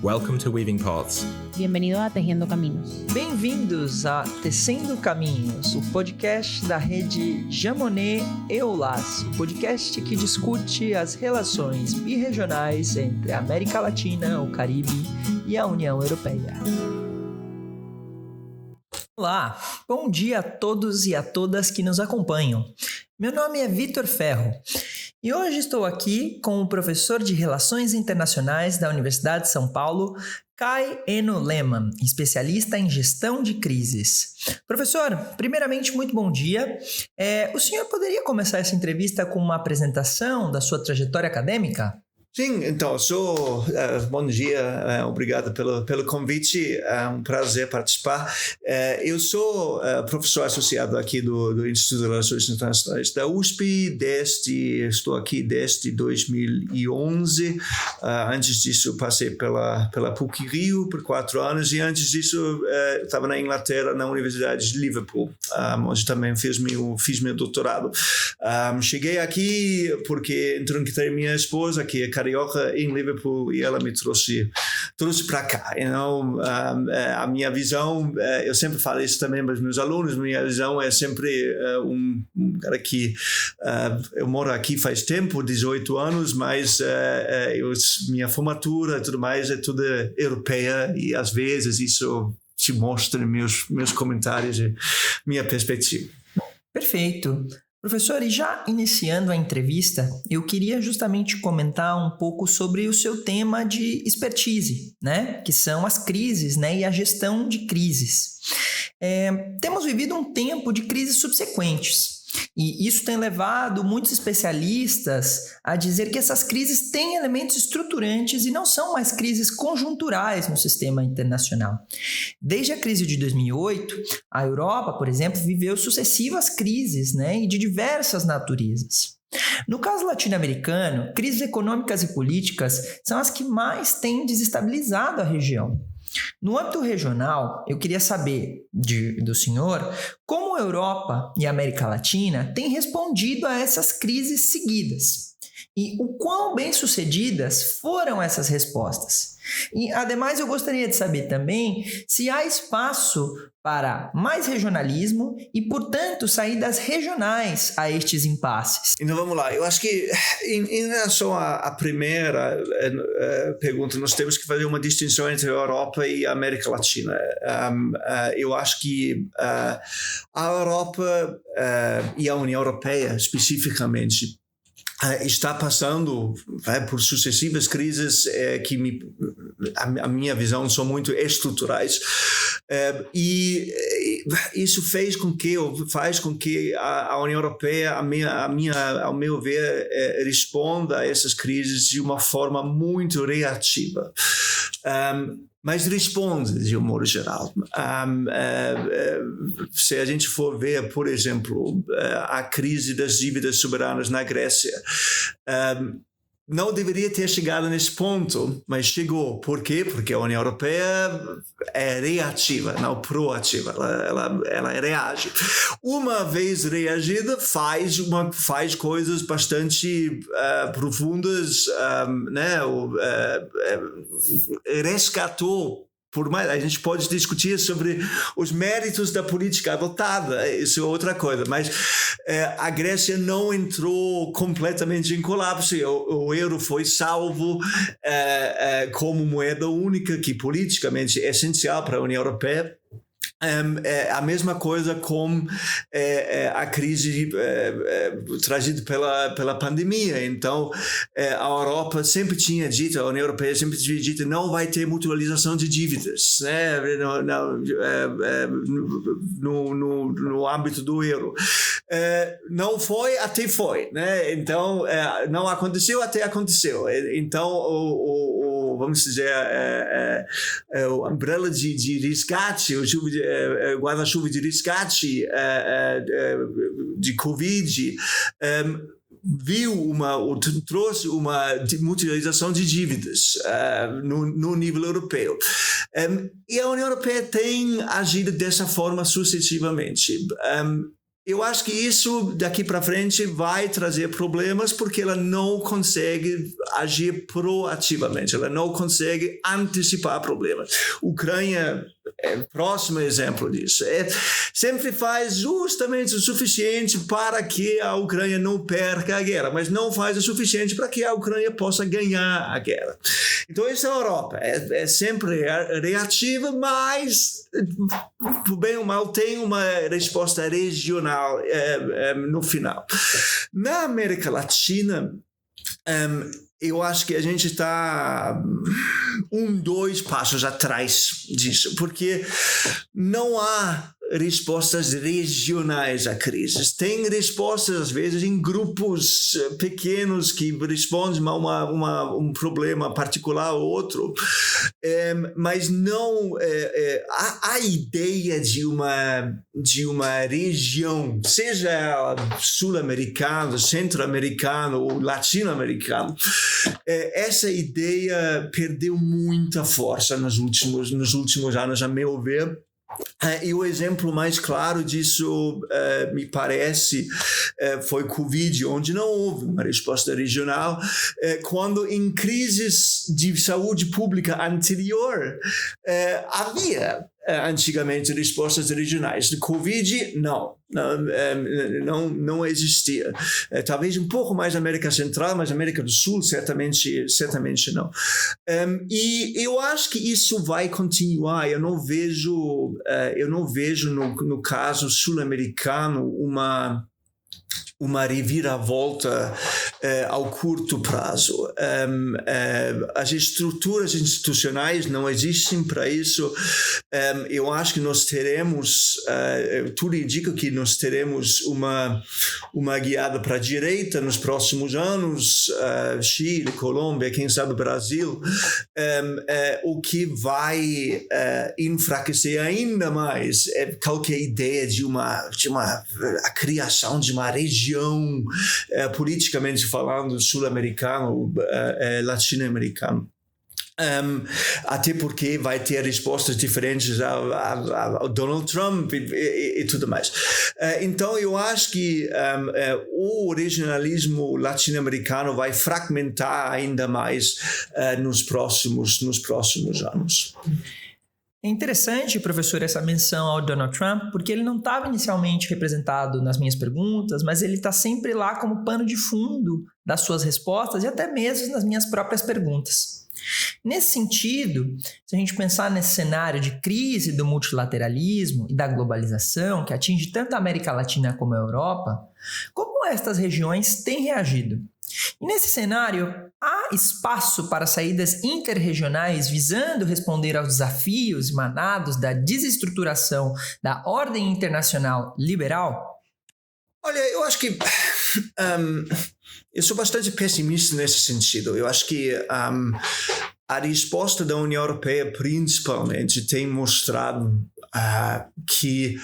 Welcome to Weaving Paths. Bienvenido a Tejiendo Caminos. Bem-vindos a Tecendo Caminhos, o podcast da rede Jamonet EULAS, o podcast que discute as relações birregionais entre a América Latina, o Caribe e a União Europeia. Olá, bom dia a todos e a todas que nos acompanham. Meu nome é Vitor Ferro e hoje estou aqui com o professor de Relações Internacionais da Universidade de São Paulo, Kai Eno Lehmann, especialista em gestão de crises. Professor, primeiramente, muito bom dia. O senhor poderia começar essa entrevista com uma apresentação da sua trajetória acadêmica? Sim, então, bom dia, obrigado pelo convite, é um prazer participar. Eu sou professor associado aqui do Instituto de Relações Internacionais da USP, estou aqui desde 2011, antes disso passei pela PUC-Rio por 4 anos e antes disso estava na Inglaterra, na Universidade de Liverpool, onde também fiz meu doutorado. Cheguei aqui porque encontrei minha esposa, que é carioca, em Liverpool, e ela me trouxe para cá. A minha visão, eu sempre falo isso também para os meus alunos, minha visão é sempre um cara que eu moro aqui faz tempo, 18 anos, mas minha formatura e tudo mais é tudo europeia e às vezes isso se mostra nos meus comentários e minha perspectiva. Perfeito. Professor, e já iniciando a entrevista, eu queria justamente comentar um pouco sobre o seu tema de expertise, né? Que são as crises, né? E a gestão de crises. Temos vivido um tempo de crises subsequentes. E isso tem levado muitos especialistas a dizer que essas crises têm elementos estruturantes e não são mais crises conjunturais no sistema internacional. Desde a crise de 2008, a Europa, por exemplo, viveu sucessivas crises, né, e de diversas naturezas. No caso latino-americano, crises econômicas e políticas são as que mais têm desestabilizado a região. No âmbito regional, eu queria saber do senhor como a Europa e a América Latina têm respondido a essas crises seguidas e o quão bem-sucedidas foram essas respostas. E, ademais, eu gostaria de saber também se há espaço para mais regionalismo e, portanto, saídas regionais a estes impasses. Então, vamos lá. Eu acho que, em relação à primeira pergunta, nós temos que fazer uma distinção entre a Europa e a América Latina. Eu acho que a Europa e a União Europeia, especificamente, está passando por sucessivas crises que a minha visão são muito estruturais e isso faz com que a União Europeia, ao meu ver, responda a essas crises de uma forma muito reativa. Mas responde de um modo geral. Se a gente for ver, por exemplo, a crise das dívidas soberanas na Grécia, não deveria ter chegado nesse ponto, mas chegou. Por quê? Porque a União Europeia é reativa, não proativa. Ela reage. Uma vez reagida, faz coisas bastante profundas, né? Resgatou. Por mais, a gente pode discutir sobre os méritos da política adotada, isso é outra coisa, mas a Grécia não entrou completamente em colapso, o euro foi salvo como moeda única, que politicamente é essencial para a União Europeia. A mesma coisa com a crise trazida pela pandemia. Então, a Europa sempre tinha dito, a União Europeia sempre tinha dito, não vai ter mutualização de dívidas, né, no âmbito do euro. Não foi, até foi, né? Então, não aconteceu, até aconteceu. Então, vamos dizer, o umbrella de resgate, o guarda-chuva de resgate de Covid, trouxe uma mutualização de dívidas no nível europeu. E a União Europeia tem agido dessa forma sucessivamente. eu acho que isso daqui para frente vai trazer problemas porque ela não consegue agir proativamente, ela não consegue antecipar problemas. Ucrânia é o próximo exemplo disso. Sempre faz justamente o suficiente para que a Ucrânia não perca a guerra, mas não faz o suficiente para que a Ucrânia possa ganhar a guerra. Então, isso é a Europa. É sempre reativa, mas, por bem ou mal, tem uma resposta regional no final. Na América Latina, eu acho que a gente está 2 passos atrás disso, porque não há respostas regionais a crises. Tem respostas, às vezes, em grupos pequenos que respondem a um problema particular ou outro, mas não a ideia de uma região, seja sul-americano, centro-americano ou latino-americano, essa ideia perdeu muita força nos últimos anos, a meu ver. E o exemplo mais claro disso, me parece, foi Covid, onde não houve uma resposta regional, quando em crises de saúde pública anterior havia antigamente respostas regionais. De Covid, não existia. Talvez um pouco mais na América Central, mas na América do Sul certamente não. E eu acho que isso vai continuar. Eu não vejo no caso sul-americano uma reviravolta ao curto prazo. As estruturas institucionais não existem para isso. Eu acho que nós teremos, tudo indica que nós teremos uma guiada para a direita nos próximos anos, Chile, Colômbia, quem sabe Brasil, o que vai enfraquecer ainda mais qualquer ideia de a criação de uma região, politicamente falando, sul-americano, latino-americano. Até porque vai ter respostas diferentes ao Donald Trump e tudo mais. Então, eu acho que o regionalismo latino-americano vai fragmentar ainda mais nos próximos anos. É interessante, professor, essa menção ao Donald Trump, porque ele não estava inicialmente representado nas minhas perguntas, mas ele está sempre lá como pano de fundo das suas respostas e até mesmo nas minhas próprias perguntas. Nesse sentido, se a gente pensar nesse cenário de crise do multilateralismo e da globalização que atinge tanto a América Latina como a Europa, como estas regiões têm reagido? E nesse cenário, há espaço para saídas interregionais visando responder aos desafios emanados da desestruturação da ordem internacional liberal? Olha, eu acho que eu sou bastante pessimista nesse sentido. Eu acho que a resposta da União Europeia, principalmente, tem mostrado que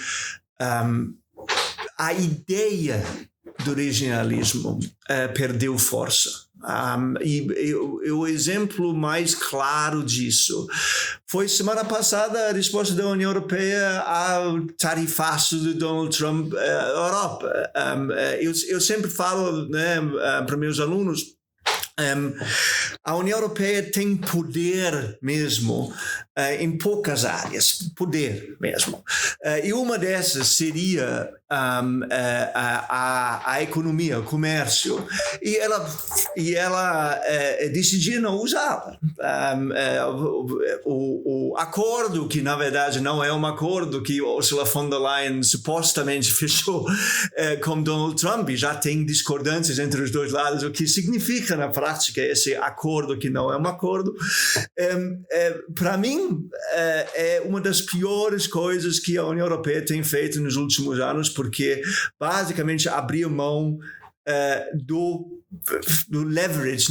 a ideia do regionalismo perdeu força. E o exemplo mais claro disso foi semana passada a resposta da União Europeia ao tarifaço de Donald Trump à Europa. Eu sempre falo, para meus alunos, a União Europeia tem poder mesmo em poucas áreas, poder mesmo. E uma dessas seria a economia, o comércio, e ela decidiu não usá-la. O acordo, que na verdade não é um acordo que Ursula von der Leyen supostamente fechou com Donald Trump, e já tem discordâncias entre os dois lados, o que significa na prática esse acordo que não é um acordo. Para mim, é uma das piores coisas que a União Europeia tem feito nos últimos anos, porque basicamente abriu mão do leverage,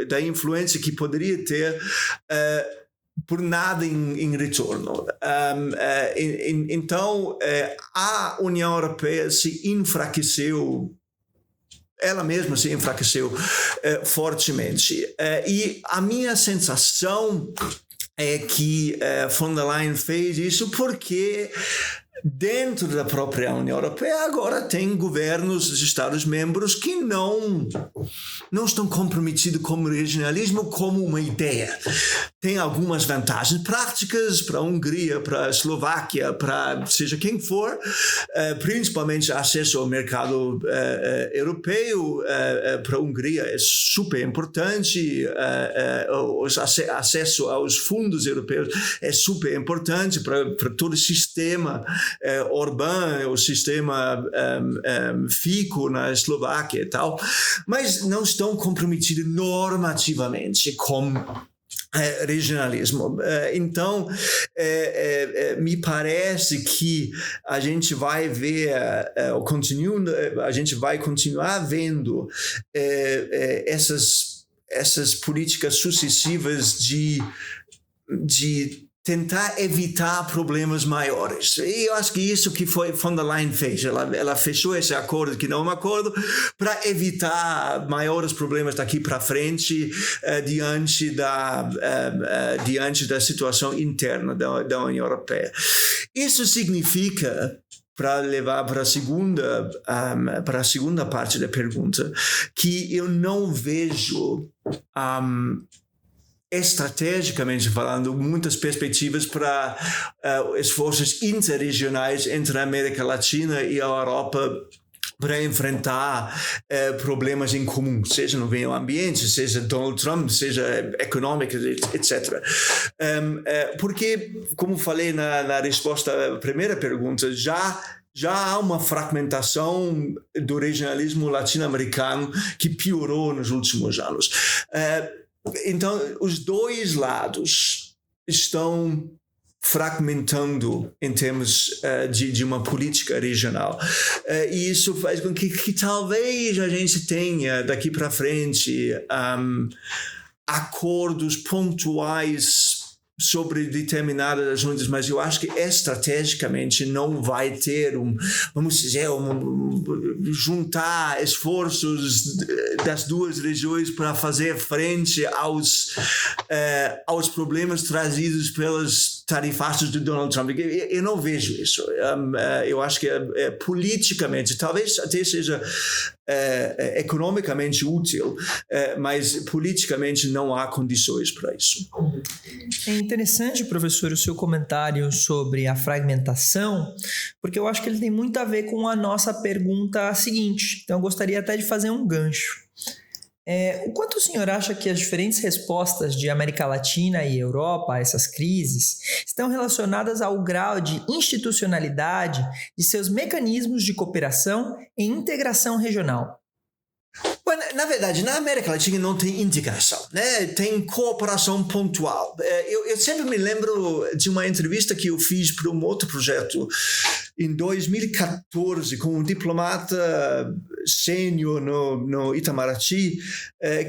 da influência que poderia ter por nada em retorno. Então, a União Europeia se enfraqueceu, ela mesma se enfraqueceu fortemente. E a minha sensação é que von der Leyen fez isso porque dentro da própria União Europeia, agora tem governos dos Estados-membros que não estão comprometidos com o regionalismo como uma ideia. Tem algumas vantagens práticas para a Hungria, para a Eslováquia, para seja quem for, principalmente acesso ao mercado europeu. Para a Hungria é super importante, acesso aos fundos europeus é super importante para todo o sistema Orbán, o sistema Fico na Eslováquia e tal, mas não estão comprometidos normativamente com regionalismo. Então, me parece que a gente vai ver, a gente vai continuar vendo essas políticas sucessivas de tentar evitar problemas maiores. E eu acho que isso que foi von der Leyen fez. Ela fechou esse acordo, que não é um acordo, para evitar maiores problemas daqui para frente diante da situação interna da União Europeia. Isso significa, para levar para a segunda parte da pergunta, que eu não vejo estrategicamente falando, muitas perspectivas para esforços interregionais entre a América Latina e a Europa para enfrentar problemas em comum, seja no meio ambiente, seja Donald Trump, seja econômica, etc. Porque, como falei na resposta à primeira pergunta, já há uma fragmentação do regionalismo latino-americano que piorou nos últimos anos. Então, os dois lados estão fragmentando em termos de uma política regional. E isso faz com que talvez a gente tenha, daqui para frente, acordos pontuais sobre determinadas assuntos, mas eu acho que estrategicamente não vai ter vamos dizer, juntar esforços das duas regiões para fazer frente aos problemas trazidos pelas tarifácias do Donald Trump. Eu não vejo isso. Eu acho que politicamente, talvez até seja economicamente útil, mas politicamente não há condições para isso. É interessante, professor, o seu comentário sobre a fragmentação, porque eu acho que ele tem muito a ver com a nossa pergunta seguinte. Então, eu gostaria até de fazer um gancho. O quanto o senhor acha que as diferentes respostas de América Latina e Europa a essas crises estão relacionadas ao grau de institucionalidade de seus mecanismos de cooperação e integração regional? Bom, na verdade, na América Latina não tem integração, né? Tem cooperação pontual. Eu sempre me lembro de uma entrevista que eu fiz para um outro projeto em 2014 com um diplomata sênior no Itamaraty,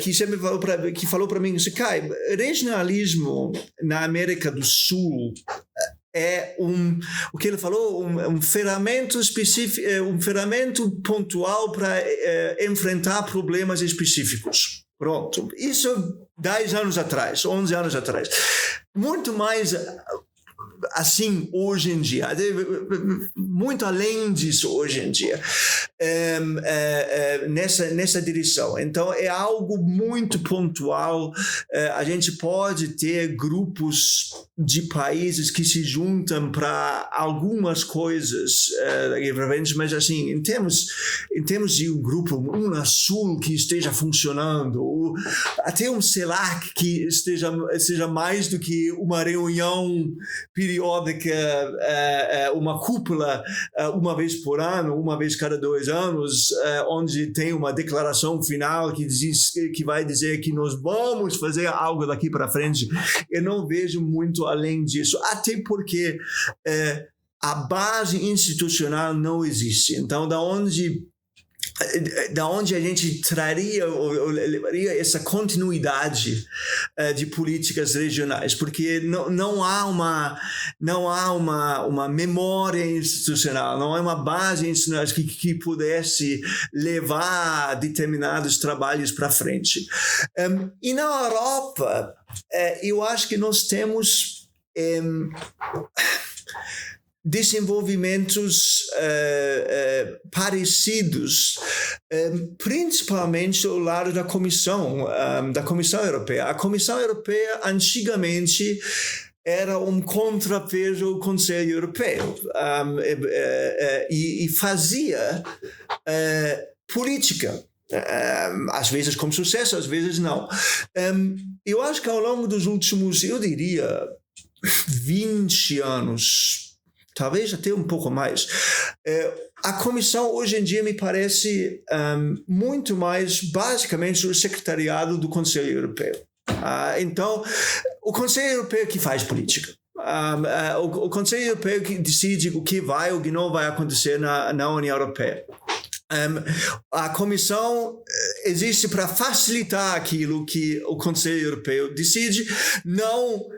que sempre falou para mim, Kai, regionalismo na América do Sul é o que ele falou, um ferramenta específico, um ferramenta pontual para enfrentar problemas específicos. Pronto. Isso 10 anos atrás, 11 anos atrás. Muito mais assim hoje em dia, muito além disso hoje em dia, nessa direção. Então é algo muito pontual. A gente pode ter grupos de países que se juntam para algumas coisas, mas assim, em termos de um grupo, Unasul que esteja funcionando, ou até um CELAC que seja mais do que uma reunião periódica, uma cúpula uma vez por ano, uma vez cada 2 anos, onde tem uma declaração final que vai dizer que nós vamos fazer algo daqui para frente. Eu não vejo muito além disso, até porque a base institucional não existe. Então, da onde a gente traria ou levaria essa continuidade de políticas regionais, porque não há uma memória institucional, não há uma base institucional que pudesse levar determinados trabalhos para frente. E na Europa, eu acho que nós temos desenvolvimentos parecidos, principalmente do lado da Comissão Europeia. A Comissão Europeia, antigamente, era contrapeso ao Conselho Europeu e fazia política. Às vezes com sucesso, às vezes não. Eu acho que ao longo dos últimos, eu diria, 20 anos, talvez até um pouco mais, a comissão hoje em dia me parece muito mais basicamente o secretariado do Conselho Europeu. Então, o Conselho Europeu que faz política. O Conselho Europeu que decide o que vai ou o que não vai acontecer na União Europeia. A Comissão existe para facilitar aquilo que o Conselho Europeu decide, não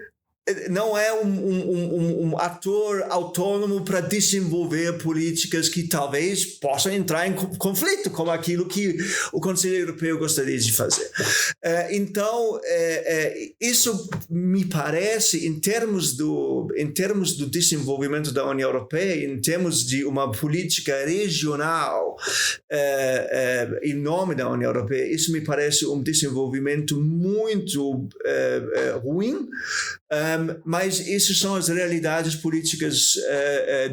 é um ator autônomo para desenvolver políticas que talvez possam entrar em conflito com aquilo que o Conselho Europeu gostaria de fazer. Então, isso me parece, em termos do desenvolvimento da União Europeia, em termos de uma política regional em nome da União Europeia, isso me parece um desenvolvimento muito ruim. Mas essas são as realidades políticas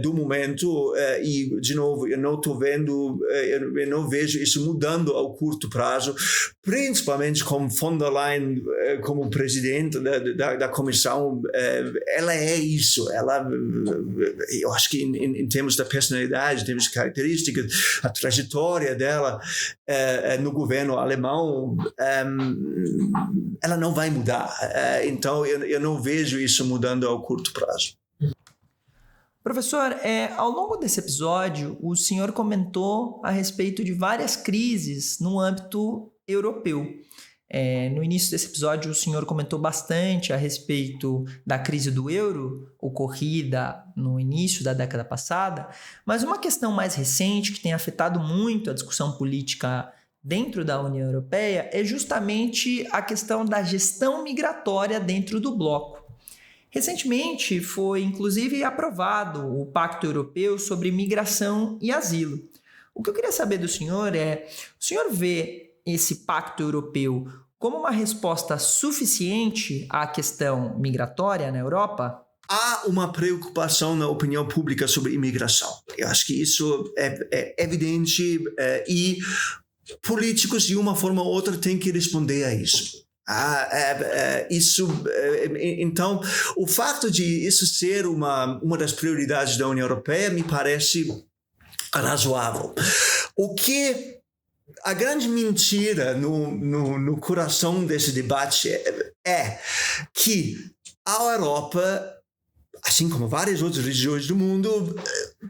do momento e, de novo, eu não vejo isso mudando ao curto prazo, principalmente com von der Leyen como presidente da comissão. Ela é isso. Eu acho que em termos da personalidade, em termos de características, a trajetória dela no governo alemão, ela não vai mudar. Então, eu não vejo isso mudando ao curto prazo. Professor, ao longo desse episódio, o senhor comentou a respeito de várias crises no âmbito europeu. No início desse episódio, o senhor comentou bastante a respeito da crise do euro, ocorrida no início da década passada, mas uma questão mais recente que tem afetado muito a discussão política dentro da União Europeia é justamente a questão da gestão migratória dentro do bloco. Recentemente foi inclusive aprovado o Pacto Europeu sobre Migração e Asilo. O que eu queria saber do senhor o senhor vê esse Pacto Europeu como uma resposta suficiente à questão migratória na Europa? Há uma preocupação na opinião pública sobre imigração. Eu acho que isso é evidente e políticos, de uma forma ou outra, têm que responder a isso. Então, o fato de isso ser uma das prioridades da União Europeia me parece razoável. A grande mentira no coração desse debate é que a Europa, assim como várias outras regiões do mundo,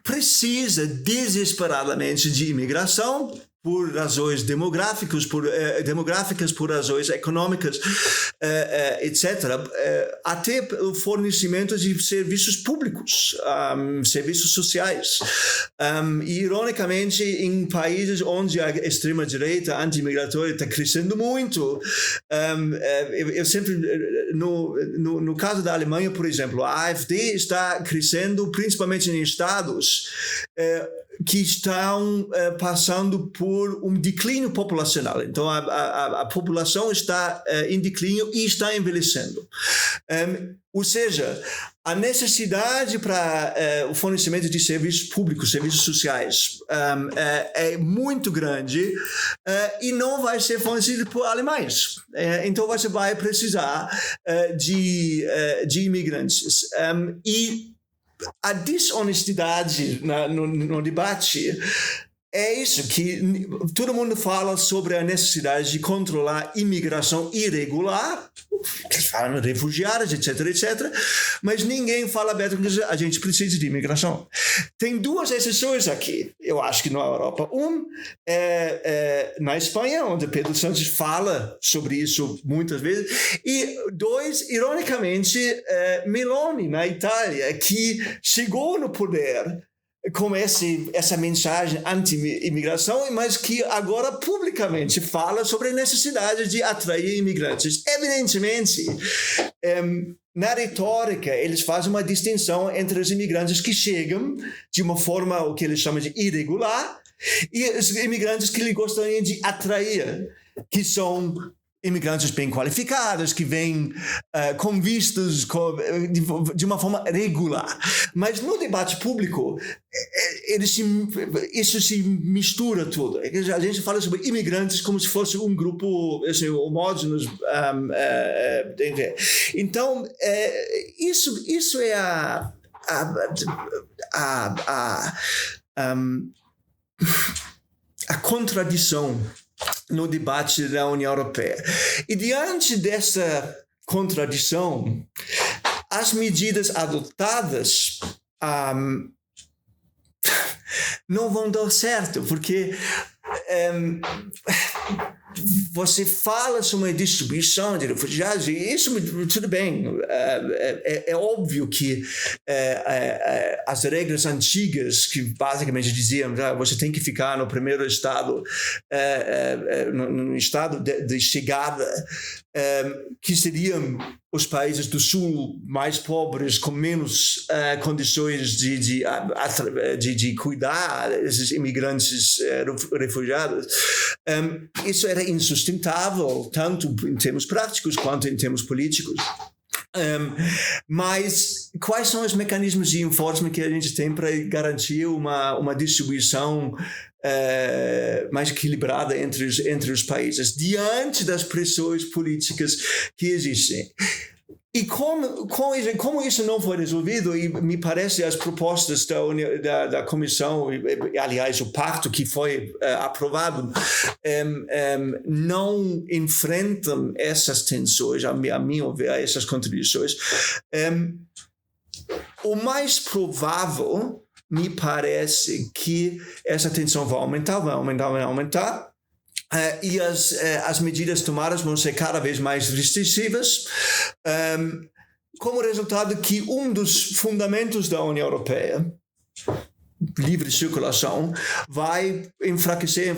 precisa desesperadamente de imigração por razões demográficas, por razões econômicas, etc., até o fornecimento de serviços públicos, serviços sociais. E, ironicamente, em países onde a extrema-direita anti-imigratória está crescendo muito, eu sempre, no caso da Alemanha, por exemplo, a AfD está crescendo principalmente em estados que estão passando por um declínio populacional. Então, a população está em declínio e está envelhecendo. Ou seja, a necessidade para o fornecimento de serviços públicos, serviços sociais, é muito grande e não vai ser fornecido por alemães. Então, você vai precisar de imigrantes. E a desonestidade no debate é isso, que todo mundo fala sobre a necessidade de controlar imigração irregular, que falam refugiados, etc., etc., mas ninguém fala abertamente que a gente precisa de imigração. Tem duas exceções aqui, eu acho que na Europa. Na Espanha, onde Pedro Sánchez fala sobre isso muitas vezes, e dois, ironicamente, Meloni, na Itália, que chegou no poder com essa mensagem anti-imigração, mas que agora publicamente fala sobre a necessidade de atrair imigrantes. Evidentemente, na retórica, eles fazem uma distinção entre os imigrantes que chegam de uma forma, o que eles chamam de irregular, e os imigrantes que eles gostariam de atrair, que são imigrantes bem qualificados, que vêm com vistos de uma forma regular. Mas no debate público, isso se mistura tudo. A gente fala sobre imigrantes como se fosse um grupo assim, homógeno. Então, isso é a contradição no debate da União Europeia. E diante dessa contradição, as medidas adotadas não vão dar certo, porque você fala sobre uma distribuição de refugiados, e isso tudo bem, é óbvio que as regras antigas que basicamente diziam você tem que ficar no primeiro estado, no estado de chegada, que seriam os países do sul mais pobres, com menos condições de cuidar desses imigrantes refugiados. Isso era insustentável, tanto em termos práticos quanto em termos políticos. Mas quais são os mecanismos de enforcement que a gente tem para garantir uma distribuição mais equilibrada entre os países diante das pressões políticas que existem? E como isso não foi resolvido, e me parece as propostas da Comissão, aliás, o pacto que foi aprovado, não enfrentam essas tensões, a meu ver, essas contradições. O mais provável, me parece, que essa tensão vai aumentar. E as medidas tomadas vão ser cada vez mais restritivas, como resultado que um dos fundamentos da União Europeia, livre circulação, vai enfraquecer.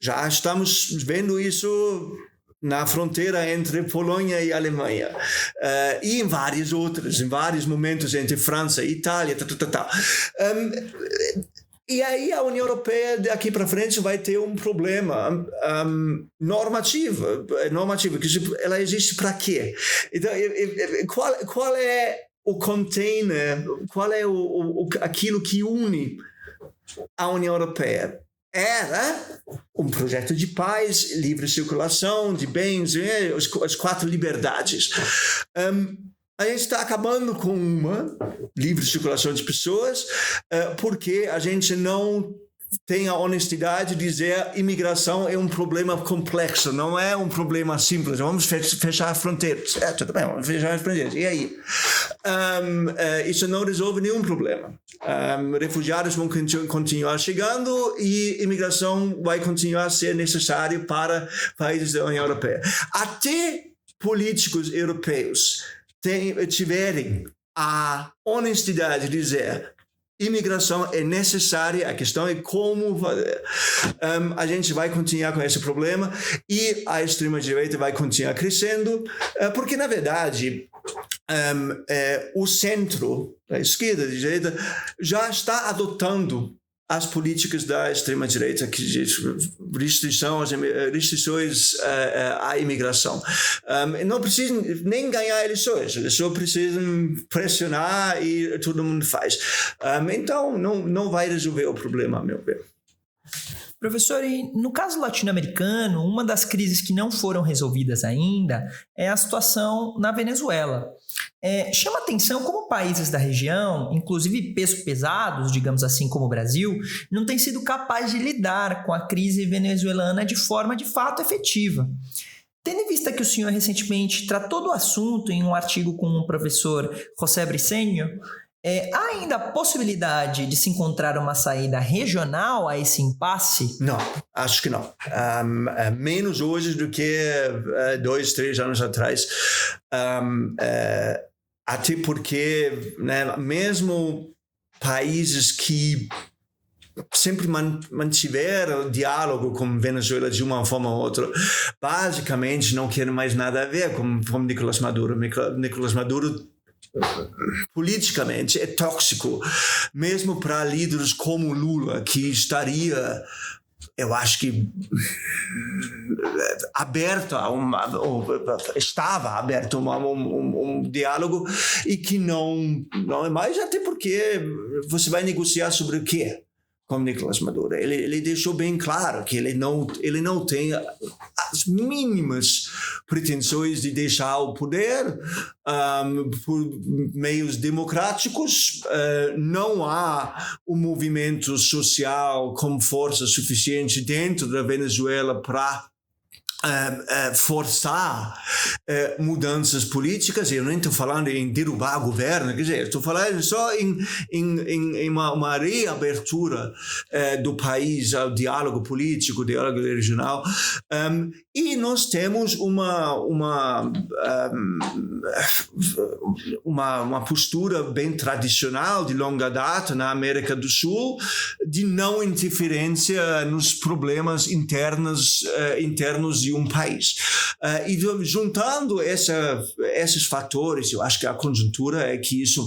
Já estamos vendo isso na fronteira entre Polônia e Alemanha, e em vários momentos entre França e Itália, E aí a União Europeia daqui para frente vai ter um problema normativo, que ela existe para quê? Então, qual é o container, qual é aquilo que une a União Europeia? Era um projeto de paz, livre circulação de bens, as 4 liberdades. A gente está acabando com uma livre circulação de pessoas porque a gente não tem a honestidade de dizer que imigração é um problema complexo, não é um problema simples. Vamos fechar as fronteiras. Tudo bem, vamos fechar as fronteiras. E aí? Isso não resolve nenhum problema. Refugiados vão continuar chegando e imigração vai continuar a ser necessário para países da União Europeia. Até políticos europeus tiverem a honestidade de dizer imigração é necessária, a questão é como fazer. A gente vai continuar com esse problema e a extrema-direita vai continuar crescendo, porque, na verdade, o centro, a esquerda e a direita, já está adotando as políticas da extrema-direita, que restrições à imigração. Não precisam nem ganhar eleições, eles só precisam pressionar e todo mundo faz. Então, não vai resolver o problema, a meu ver. Professor, e no caso latino-americano, uma das crises que não foram resolvidas ainda é a situação na Venezuela. Chama atenção como países da região, inclusive pesos pesados, digamos assim, como o Brasil, não têm sido capazes de lidar com a crise venezuelana de forma de fato efetiva. Tendo em vista que o senhor recentemente tratou do assunto em um artigo com o professor José Briceño, há ainda a possibilidade de se encontrar uma saída regional a esse impasse? Não, acho que não. Menos hoje do que 2, 3 anos atrás. Até porque, né, mesmo países que sempre mantiveram diálogo com Venezuela de uma forma ou outra, basicamente não querem mais nada a ver com Nicolás Maduro. Nicolás Maduro politicamente é tóxico, mesmo para líderes como Lula, que estaria, eu acho que estava aberto a um diálogo, e que não é mais, até porque você vai negociar sobre o quê com Nicolás Maduro? Ele deixou bem claro que ele não tem as mínimas pretensões de deixar o poder por meios democráticos. Não há um movimento social com força suficiente dentro da Venezuela para forçar mudanças políticas. Eu nem estou falando em derrubar o governo, quer dizer, estou falando só em uma reabertura do país ao diálogo político, diálogo regional. E nós temos uma postura bem tradicional, de longa data, na América do Sul, de não interferência nos problemas internos de um país. E juntando esses fatores, eu acho que a conjuntura é que isso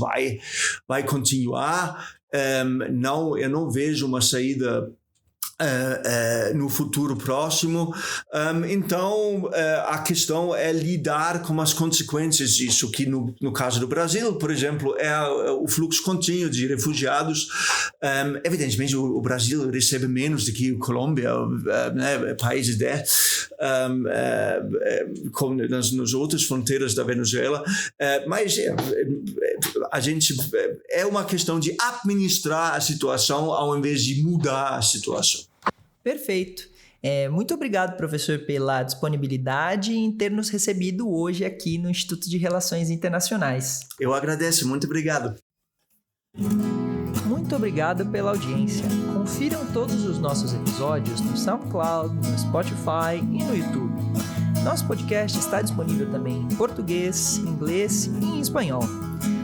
vai continuar. Eu não vejo uma saída no futuro próximo. Então, a questão é lidar com as consequências disso, que no caso do Brasil, por exemplo, é o fluxo contínuo de refugiados. Evidentemente, o Brasil recebe menos do que a Colômbia, países nas outras fronteiras da Venezuela, mas a gente é uma questão de administrar a situação ao invés de mudar a situação. Perfeito. Muito obrigado, professor, pela disponibilidade em ter nos recebido hoje aqui no Instituto de Relações Internacionais. Eu agradeço, muito obrigado. Muito obrigado pela audiência. Confiram todos os nossos episódios no SoundCloud, no Spotify e no YouTube. Nosso podcast está disponível também em português, inglês e em espanhol.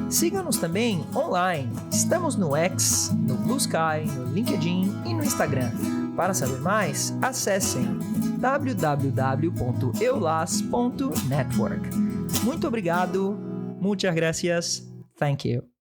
Sigam-nos também online. Estamos no X, no Blue Sky, no LinkedIn e no Instagram. Para saber mais, acessem www.eulas.network. Muito obrigado. Muchas gracias. Thank you.